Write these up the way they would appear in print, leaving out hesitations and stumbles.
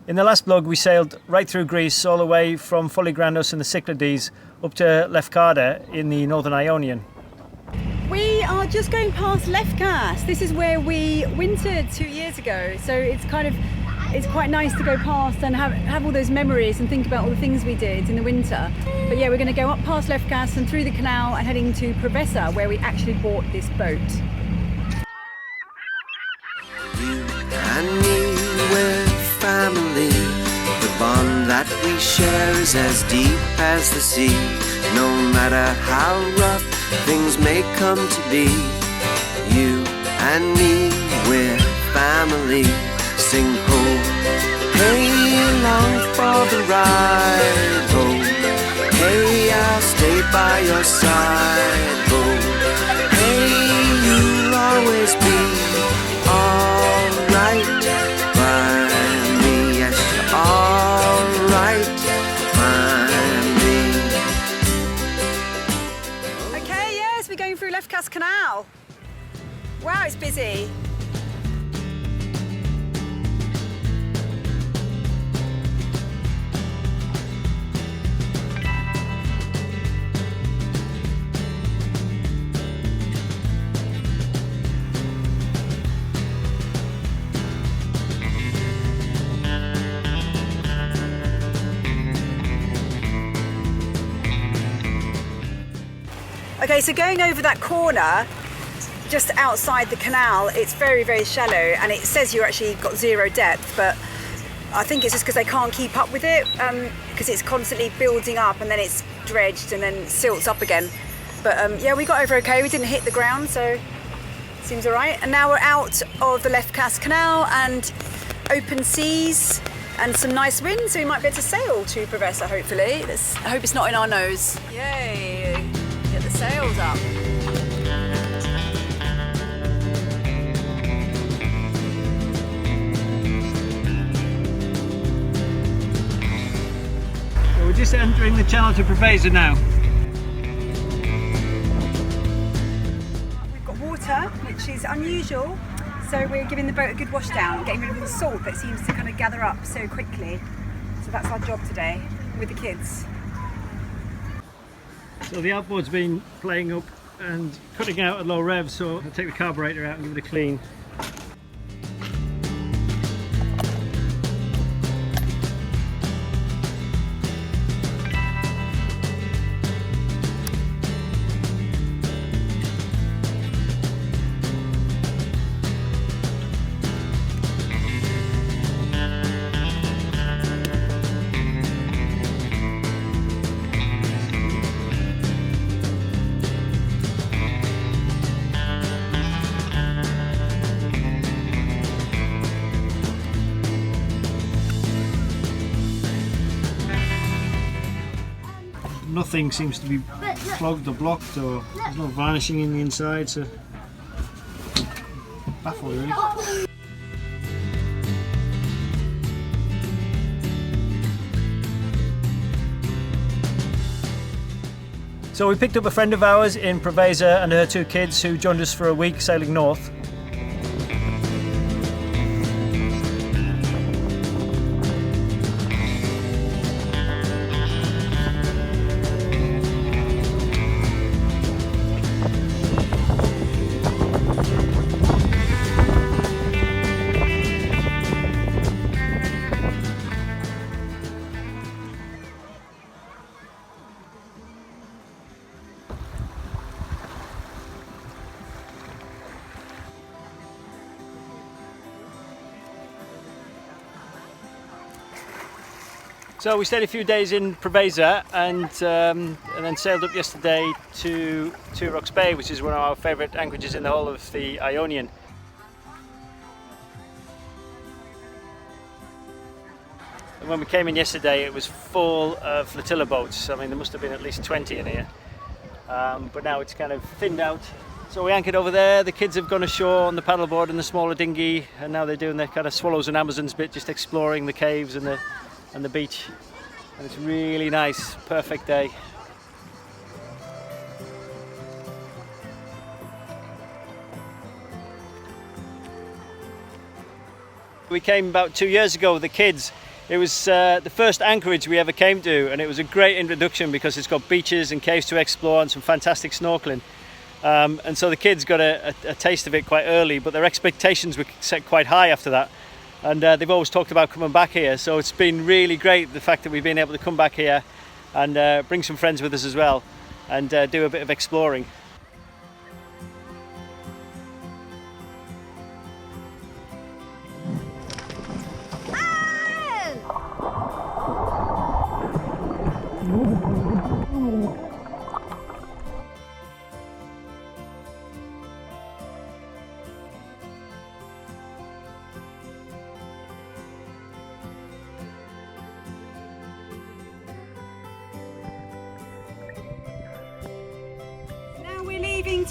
In the last vlog we sailed right through Greece all the way from Foligrandos in the Cyclades up to Lefkada in the northern Ionian. We are just going past Lefkada. This is where we wintered 2 years ago, so it's quite nice to go past and have all those memories and think about all the things we did in the winter. But yeah, we're going to go up past Lefkada and through the canal and heading to Preveza, where we actually bought this boat. You and me, we're family. The bond that we share is as deep as the sea. No matter how rough things may come to be, you and me, we're family. Sing ho, hey, along for the ride. Ho, hey, I'll stay by your side. Ho, hey, you'll always be alright by me. Yes, you're alright by me. Okay, yes, we're going through Lefkada Canal. Wow, it's busy. Okay, so going over that corner, just outside the canal, it's very, very shallow and it says you actually got 0 depth, but I think it's just because they can't keep up with it because it's constantly building up and then it's dredged and then silts up again. But yeah, we got over okay, we didn't hit the ground, so seems all right. And now we're out of the Lefkada Canal and open seas and some nice wind, so we might be able to sail to Preveza, hopefully. I hope it's not in our nose. Yay! Get the sails up. So we're just entering the channel to Preveza now. We've got water, which is unusual, so we're giving the boat a good wash down, getting rid of all the salt that seems to kind of gather up so quickly. So that's our job today with the kids. So the outboard's been playing up and cutting out at low rev, so I'll take the carburetor out and give it a clean. Nothing seems to be clogged or blocked, or there's no varnishing in the inside, so baffled really. So we picked up a friend of ours in Preveza and her 2 kids who joined us for a week sailing north. So we stayed a few days in Preveza and then sailed up yesterday to Rocks Bay, which is one of our favourite anchorages in the whole of the Ionian. And when we came in yesterday, it was full of flotilla boats. I mean, there must have been at least 20 in here, but now it's kind of thinned out. So we anchored over there. The kids have gone ashore on the paddleboard and the smaller dinghy, and now they're doing the kind of swallows and Amazons bit, just exploring the caves and the beach. And it's really nice, perfect day. We came about 2 years ago with the kids It was the first anchorage we ever came to, and it was a great introduction because it's got beaches and caves to explore and some fantastic snorkeling. And so the kids got a taste of it quite early, but their expectations were set quite high after that. And they've always talked about coming back here, so it's been really great the fact that we've been able to come back here and bring some friends with us as well and do a bit of exploring.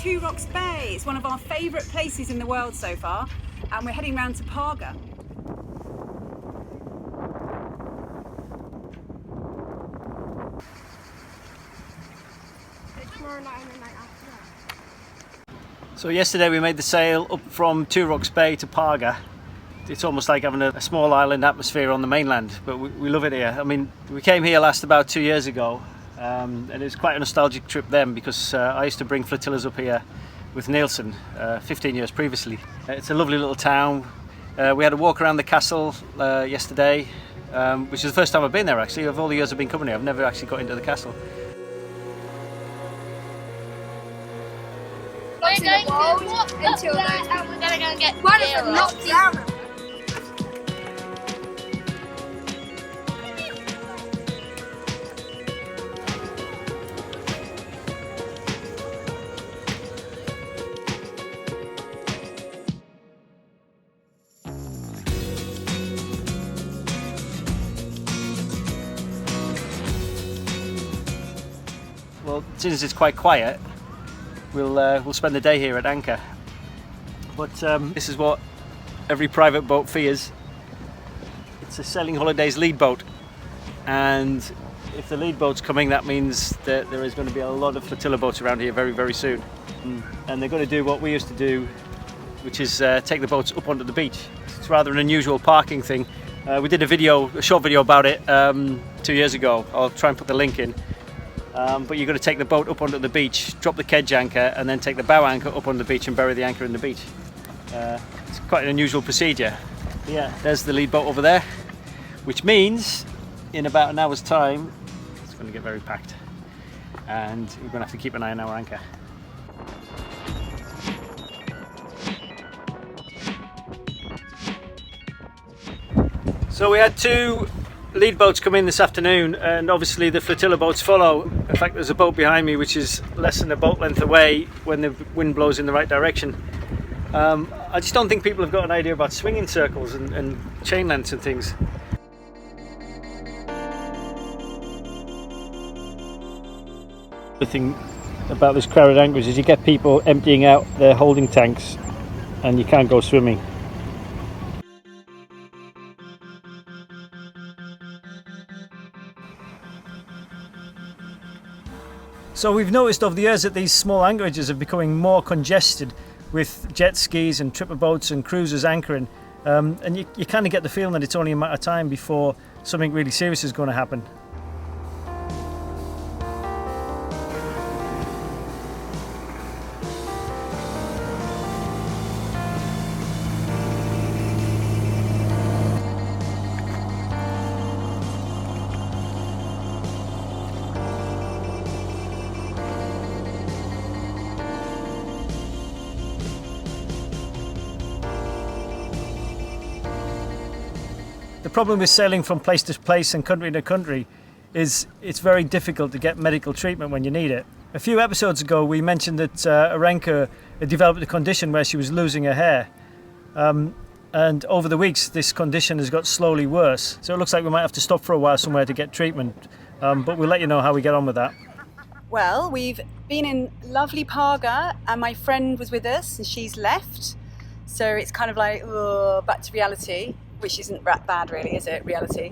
To Rocks Bay. It's one of our favourite places in the world so far, and we're heading round to Parga. So yesterday we made the sail up from Two Rocks Bay to Parga. It's almost like having a small island atmosphere on the mainland, but we love it here. I mean, we came here last about 2 years ago. And it was quite a nostalgic trip then because I used to bring flotillas up here with Nielsen 15 years previously. It's a lovely little town. We had a walk around the castle yesterday, which is the first time I've been there actually. Of all the years I've been coming here, I've never actually got into the castle. We're going to walk until those, and we're going to go get one of them knocked down. Well, since it's quite quiet, we'll spend the day here at anchor. But this is what every private boat fears. It's a Sailing Holidays lead boat, and if the lead boat's coming, that means that there is going to be a lot of flotilla boats around here very, very soon. And they're going to do what we used to do, which is take the boats up onto the beach. It's rather an unusual parking thing. We did a short video about it 2 years ago. I'll try and put the link in. But you've got to take the boat up onto the beach, drop the kedge anchor, and then take the bow anchor up on the beach and bury the anchor in the beach. It's quite an unusual procedure. But yeah, there's the lead boat over there, which means in about an hour's time it's going to get very packed, and we're going to have to keep an eye on our anchor. So we had two lead boats come in this afternoon, and obviously the flotilla boats follow. In fact, there's a boat behind me which is less than a boat length away when the wind blows in the right direction. I just don't think people have got an idea about swinging circles and chain lengths and things. The thing about this crowded anchorage is you get people emptying out their holding tanks and you can't go swimming. So we've noticed over the years that these small anchorages are becoming more congested with jet skis and tripper boats and cruisers anchoring, and you kind of get the feeling that it's only a matter of time before something really serious is going to happen. The problem with sailing from place to place and country to country is it's very difficult to get medical treatment when you need it. A few episodes ago we mentioned that Arenka had developed a condition where she was losing her hair, and over the weeks this condition has got slowly worse, so it looks like we might have to stop for a while somewhere to get treatment, but we'll let you know how we get on with that. Well, we've been in lovely Parga and my friend was with us and she's left, so it's kind of like back to reality, which isn't that bad really, is it, reality?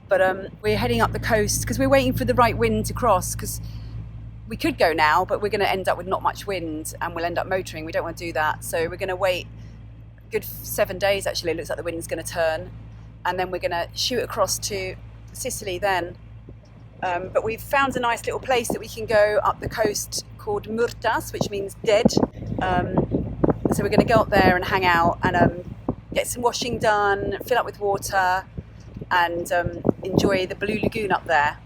But we're heading up the coast because we're waiting for the right wind to cross, because we could go now, but we're going to end up with not much wind and we'll end up motoring. We don't want to do that. So we're going to wait a good 7 days actually. It looks like the wind's going to turn. and then we're going to shoot across to Sicily then. But we've found a nice little place that we can go up the coast called Mourtos, which means dead. So we're going to go up there and hang out and get some washing done, fill up with water, and enjoy the Blue Lagoon up there,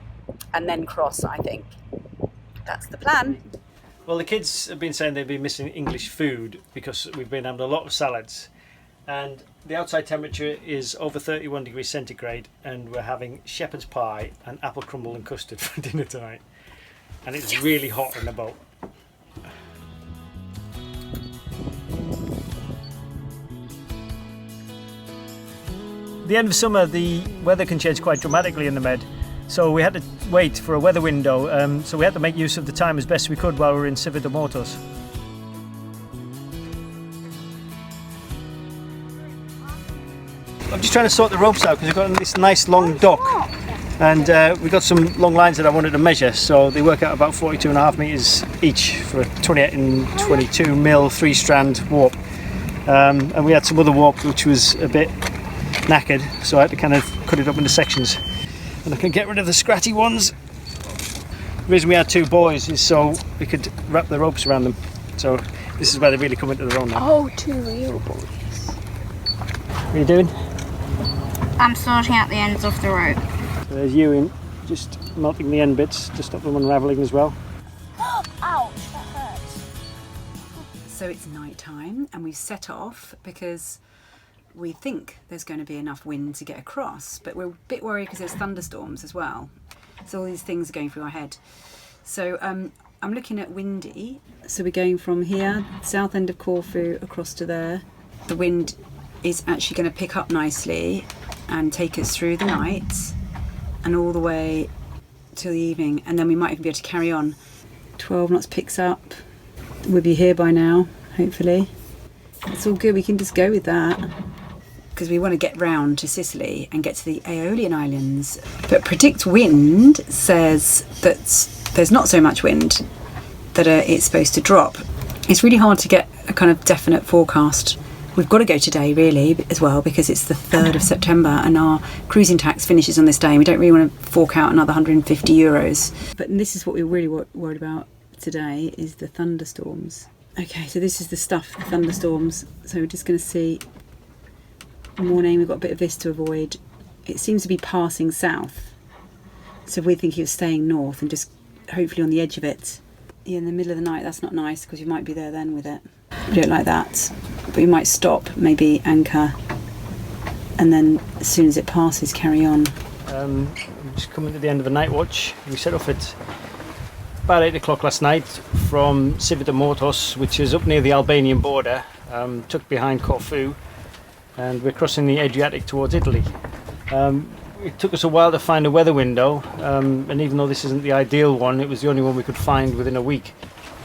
and then cross, I think. That's the plan. Well, the kids have been saying they've been missing English food because we've been having a lot of salads, and the outside temperature is over 31 degrees centigrade, and we're having shepherd's pie and apple crumble and custard for dinner tonight, and it's really hot in the boat. The end of summer, the weather can change quite dramatically in the Med, so we had to wait for a weather window, so we had to make use of the time as best we could while we were in Sivota Mourtos. I'm just trying to sort the ropes out because we've got this nice long dock, and we've got some long lines that I wanted to measure, so they work out about 42.5 metres each for a 28 and 22 mil 3-strand warp, and we had some other warp which was a bit knackered, so I had to kind of cut it up into sections, and I can get rid of the scratchy ones. The reason we had 2 buoys is so we could wrap the ropes around them, so this is where they really come into their own now. Oh, 2 real buoys. What are you doing? I'm sorting out the ends of the rope. So there's Ewan just melting the end bits to stop them unravelling as well. Ouch, that hurts. So it's night time, and we've set off because we think there's going to be enough wind to get across, but we're a bit worried because there's thunderstorms as well. So all these things are going through our head. So I'm looking at windy. So we're going from here, south end of Corfu, across to there. The wind is actually going to pick up nicely and take us through the night and all the way till the evening, and then we might even be able to carry on. 12 knots picks up. We'll be here by now, hopefully. It's all good, we can just go with that, because we want to get round to Sicily and get to the Aeolian Islands. But Predict Wind says that there's not so much wind, that it's supposed to drop. It's really hard to get a kind of definite forecast. We've got to go today, really, as well, because it's the 3rd of September and our cruising tax finishes on this day, and we don't really want to fork out another 150 euros. But this is what we're really worried about today, is the thunderstorms. Okay, so this is the stuff, the thunderstorms. So we're just going to see. Morning, we've got a bit of this to avoid. It seems to be passing south, so we're thinking of staying north and just hopefully on the edge of it. Yeah, in the middle of the night, that's not nice because you might be there then with it. We don't like that, but we might stop, maybe anchor, and then as soon as it passes, carry on. I'm just coming to the end of the night watch. We set off at about 8 o'clock last night from Sivota Mourtos, which is up near the Albanian border, tucked behind Corfu, and we're crossing the Adriatic towards Italy. It took us a while to find a weather window, and even though this isn't the ideal one, it was the only one we could find within a week.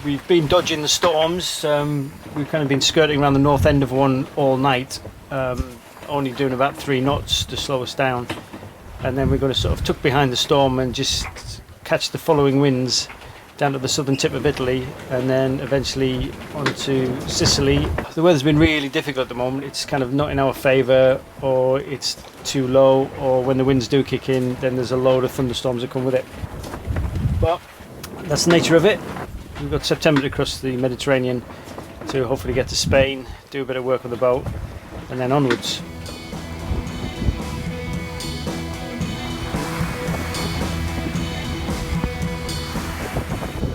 We've been dodging the storms. We've kind of been skirting around the north end of one all night, only doing about 3 knots to slow us down, and then we're going to sort of tuck behind the storm and just catch the following winds down to the southern tip of Italy, and then eventually onto Sicily. The weather's been really difficult at the moment. It's kind of not in our favour, or it's too low, or when the winds do kick in, then there's a load of thunderstorms that come with it. But that's the nature of it. We've got September to cross the Mediterranean to hopefully get to Spain, do a bit of work on the boat, and then onwards.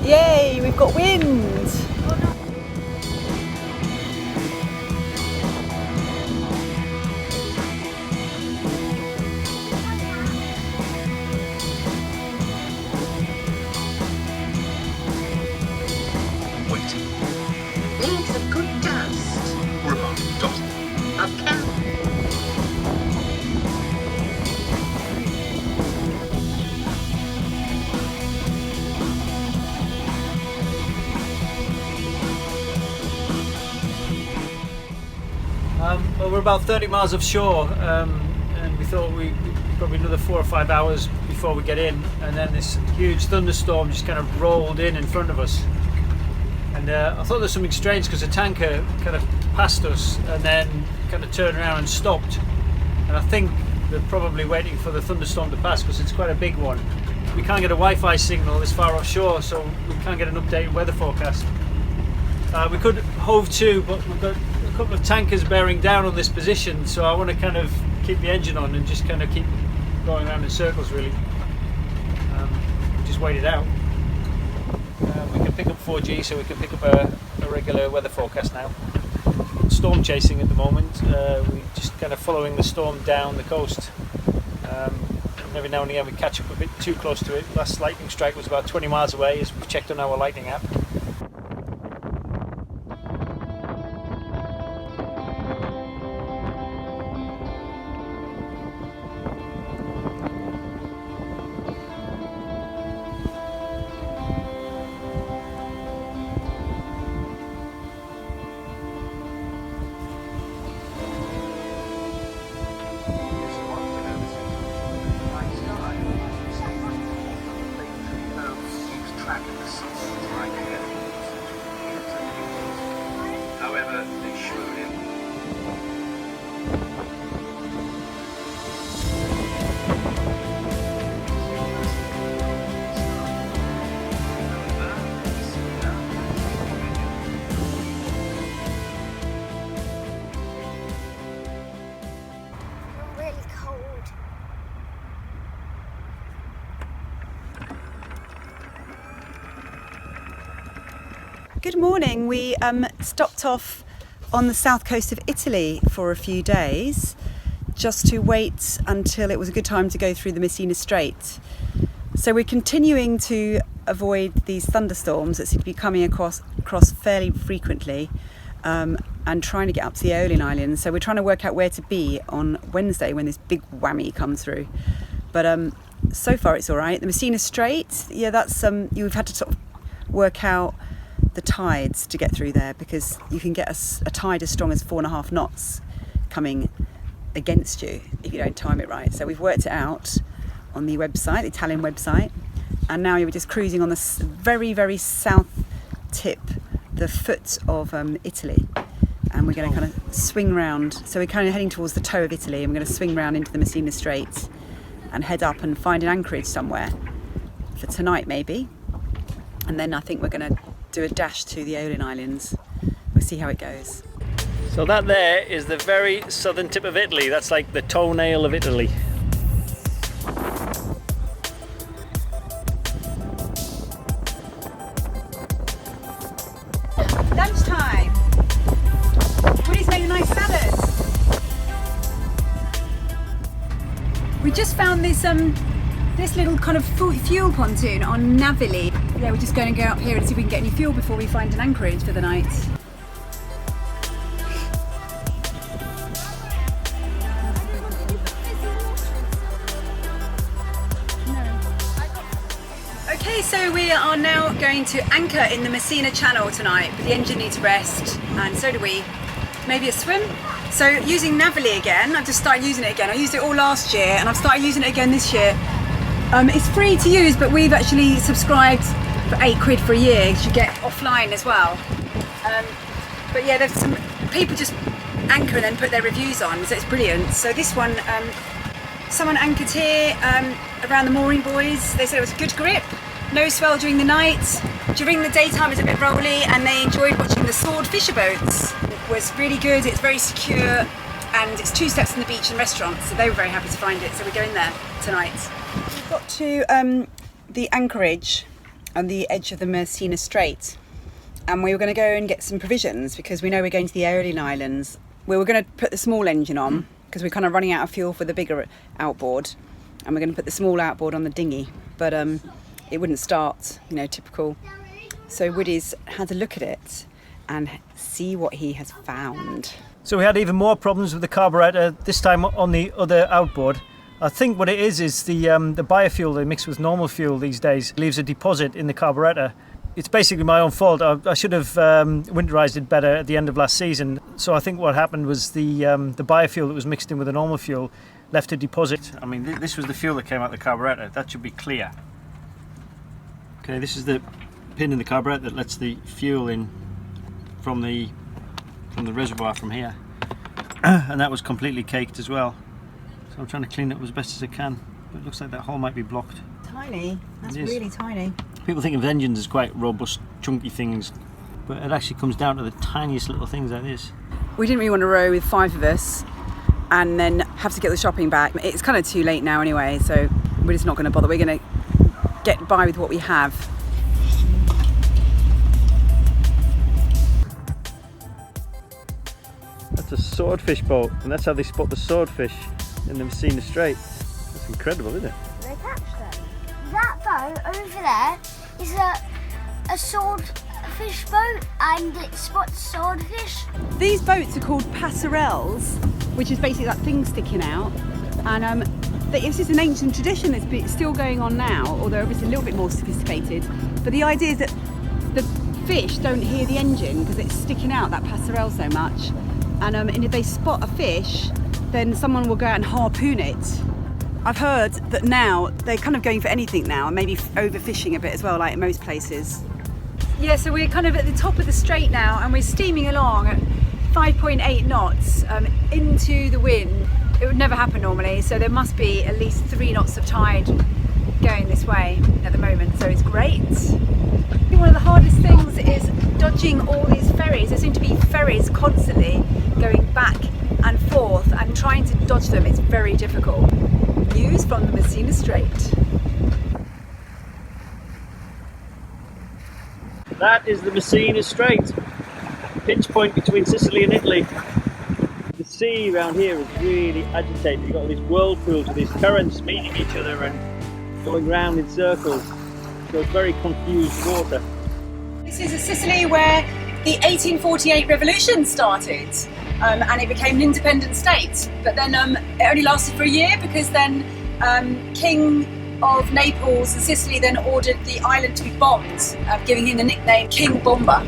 Yay, we've got wind! There's a good dust, or about a dozen, of camp. Well, we're about 30 miles offshore, and we thought we'd probably another 4 or 5 hours before we get in, and then this huge thunderstorm just kind of rolled in front of us. And I thought there was something strange because the tanker kind of passed us and then kind of turned around and stopped. And I think they're probably waiting for the thunderstorm to pass because it's quite a big one. We can't get a Wi-Fi signal this far offshore, so we can't get an updated weather forecast. We could hove to, but we've got a couple of tankers bearing down on this position, so I want to kind of keep the engine on and just kind of keep going around in circles really. Just wait it out. We can pick up 4G, so we can pick up a regular weather forecast now. Storm chasing at the moment. We're just kind of following the storm down the coast. And every now and again we catch up a bit too close to it. Last lightning strike was about 20 miles away, as we've checked on our lightning app. However, they showed him. Really cold. Good morning. We stopped off on the south coast of Italy for a few days just to wait until it was a good time to go through the Messina Strait. So we're continuing to avoid these thunderstorms that seem to be coming across fairly frequently and trying to get up to the Aeolian Islands. So we're trying to work out where to be on Wednesday when this big whammy comes through. But so far it's all right. The Messina Strait, yeah, that's you've had to sort of work out the tides to get through there, because you can get a tide as strong as 4.5 knots coming against you if you don't time it right. So we've worked it out on the website, the Italian website, and now you're just cruising on the very, very south tip, the foot of Italy, and we're going to kind of swing round. So we're kind of heading towards the toe of Italy, and we're going to swing round into the Messina Strait and head up and find an anchorage somewhere for tonight maybe, and then I think we're going to do a dash to the Aeolian Islands. We'll see how it goes. So that there is the very southern tip of Italy. That's like the toenail of Italy. Lunchtime! Woody's made a nice salad. We just found this little kind of fuel pontoon on Navili. Yeah, we're just going to go up here and see if we can get any fuel before we find an anchorage for the night. Okay, so we are now going to anchor in the Messina Channel tonight, but the engine needs rest, and so do we. Maybe a swim. So using Navili again, I've just started using it again. I used it all last year and I've started using it again this year. It's free to use, but we've actually subscribed for £8 for a year. You get offline as well. But yeah, there's some people just anchor and then put their reviews on, so it's brilliant. So this one, someone anchored here around the mooring buoys. They said it was good grip, no swell during the night. During the daytime it's a bit rolly, and they enjoyed watching the sword fisher boats. It was really good, it's very secure, and it's 2 steps from the beach and restaurants, so they were very happy to find it, so we're going there tonight. We've got to the anchorage on the edge of the Messina Strait, and we were going to go and get some provisions because we know we're going to the Aeolian Islands. We were going to put the small engine on because we're kind of running out of fuel for the bigger outboard, and we're going to put the small outboard on the dinghy, but it wouldn't start, you know, typical. So Woody's had a look at it and see what he has found. So we had even more problems with the carburettor, this time on the other outboard. I think what it is the biofuel they mix with normal fuel these days leaves a deposit in the carburettor. It's basically my own fault. I should have winterized it better at the end of last season. So I think what happened was the biofuel that was mixed in with the normal fuel left a deposit. I mean, this was the fuel that came out the carburettor. That should be clear. Okay, this is the pin in the carburettor that lets the fuel in from the reservoir from here, and that was completely caked as well. So I'm trying to clean it up as best as I can. But it looks like that hole might be blocked. Tiny. That's It is. really tiny. People think of engines as quite robust, chunky things, but it actually comes down to the tiniest little things like this. We didn't really want to row with 5 of us and then have to get the shopping back. It's kind of too late now anyway, so we're just not going to bother. We're going to get by with what we have. That's a swordfish boat, and that's how they spot the swordfish in the Messina Strait. That's incredible, isn't it? They catch them. That boat over there is a swordfish boat, and it spots swordfish. These boats are called Passerelles, which is basically that thing sticking out. And it's just an ancient tradition that's still going on now, although obviously a little bit more sophisticated. But the idea is that the fish don't hear the engine because it's sticking out, that passerelle, so much. And if they spot a fish, then someone will go out and harpoon it. I've heard that now they're kind of going for anything now, and maybe overfishing a bit as well, like in most places. Yeah, so we're kind of at the top of the strait now, and we're steaming along at 5.8 knots into the wind. It would never happen normally, so there must be at least 3 knots of tide going this way at the moment, so it's great. I think one of the hardest things is dodging all these ferries. There seem to be ferries constantly going back and forth, and trying to dodge them is very difficult. Views from the Messina Strait. That is the Messina Strait, pinch point between Sicily and Italy. The sea around here is really agitated. You've got all these whirlpools with these currents meeting each other and going round in circles. So it's very confused water. This is a Sicily where the 1848 revolution started, and it became an independent state. But then it only lasted for a year, because then King of Naples and Sicily then ordered the island to be bombed, giving him the nickname King Bomber.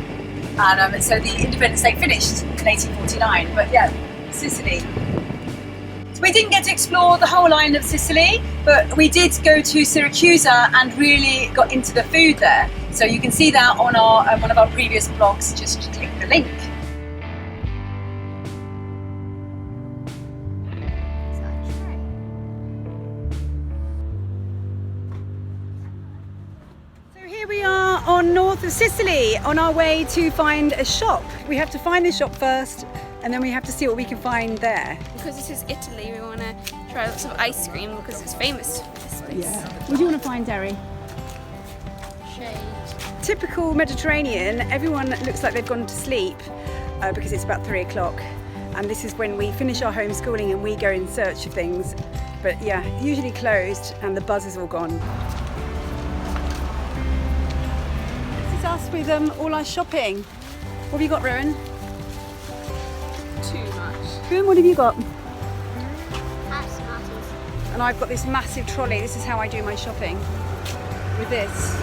And so the independent state finished in 1849. But yeah, Sicily. So we didn't get to explore the whole island of Sicily, but we did go to Syracuse and really got into the food there. So you can see that on our one of our previous vlogs. Just click the link. So here we are on north of Sicily, on our way to find a shop. We have to find the shop first, and then we have to see what we can find there. Because this is Italy, we want to try lots of ice cream because it's famous for this place. Yeah. What do you want to find, Derry? Shade. Typical Mediterranean, everyone looks like they've gone to sleep because it's about 3 o'clock. And this is when we finish our homeschooling and we go in search of things. But yeah, usually closed and the buzz is all gone. This is us with all our shopping. What have you got, Rowan? Too much. Rowan, what have you got? That's tomatoes. And I've got this massive trolley. This is how I do my shopping, with this.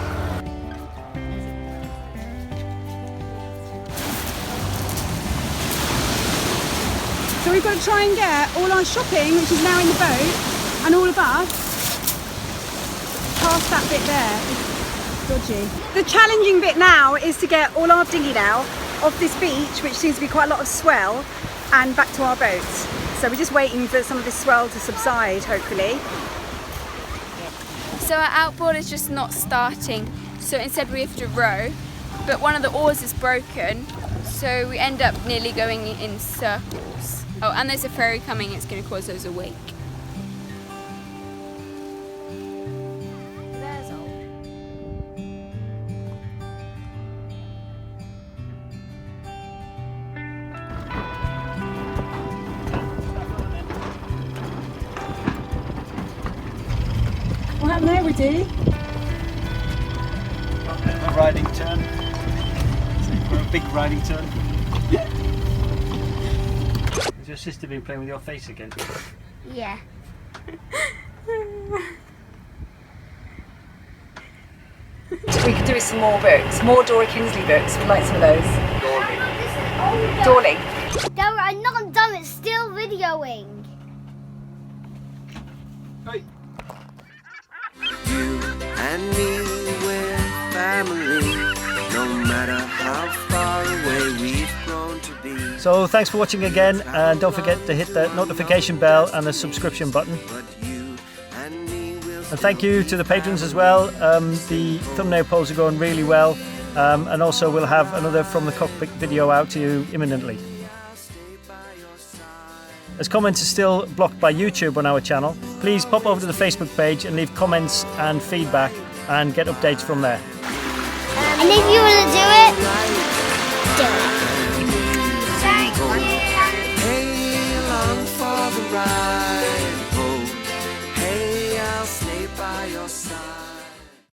So we've got to try and get all our shopping, which is now in the boat, and all of us, past that bit there. It's dodgy. The challenging bit now is to get all our dinghy now off this beach, which seems to be quite a lot of swell, and back to our boats. So we're just waiting for some of this swell to subside, hopefully. So our outboard is just not starting, so instead we have to row, but one of the oars is broken, so we end up nearly going in circles. Oh, and there's a ferry coming, it's going to cause us a wake. There's all. What happened there, Woody? A riding turn. For a big riding turn. Has your sister been playing with your face again? Yeah. We could do with some more books, more Dora Kingsley books. We'd like some of those. Dorling. Dora, I'm not done, it's still videoing. You and me, we're family. No matter how far away we've grown to be. So thanks for watching again, and don't forget to hit the notification bell and the subscription button. And thank you to the patrons as well. The thumbnail polls are going really well, and also we'll have another From the Cockpit video out to you imminently. As comments are still blocked by YouTube on our channel, please pop over to the Facebook page and leave comments and feedback and get updates from there. And if you want to do it, do it. Thank you. Hey, along for the ride.